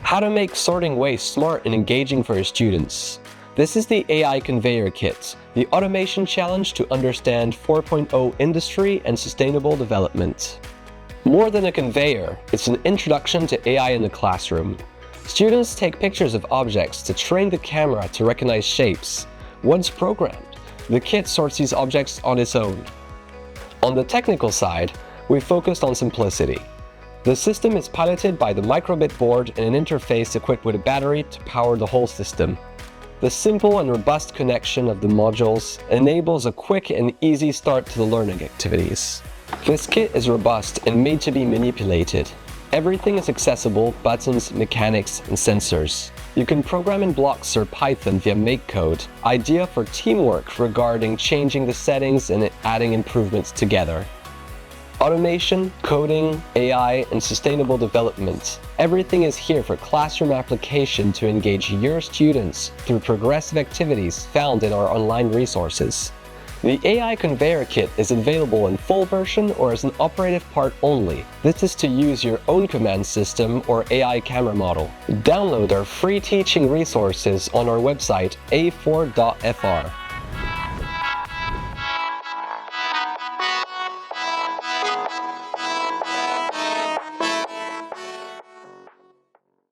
How to make sorting waste smart and engaging for your students. This is the AI Conveyor Kit, the automation challenge to understand 4.0 industry and sustainable development. More than a conveyor, it's an introduction to AI in the classroom. Students take pictures of objects to train the camera to recognize shapes. Once programmed, the kit sorts these objects on its own. On the technical side, we focused on simplicity. The system is piloted by the microbit board and an interface equipped with a battery to power the whole system. The simple and robust connection of the modules enables a quick and easy start to the learning activities. This kit is robust and made to be manipulated. Everything is accessible: buttons, mechanics, and sensors. You can program in blocks or Python via MakeCode, ideal for teamwork regarding changing the settings and adding improvements together. Automation, coding, AI, and sustainable development. Everything is here for classroom application to engage your students through progressive activities found in our online resources. The AI Conveyor Kit is available in full version or as an operative part only. This is to use your own command system or AI camera model. Download our free teaching resources on our website a4.fr.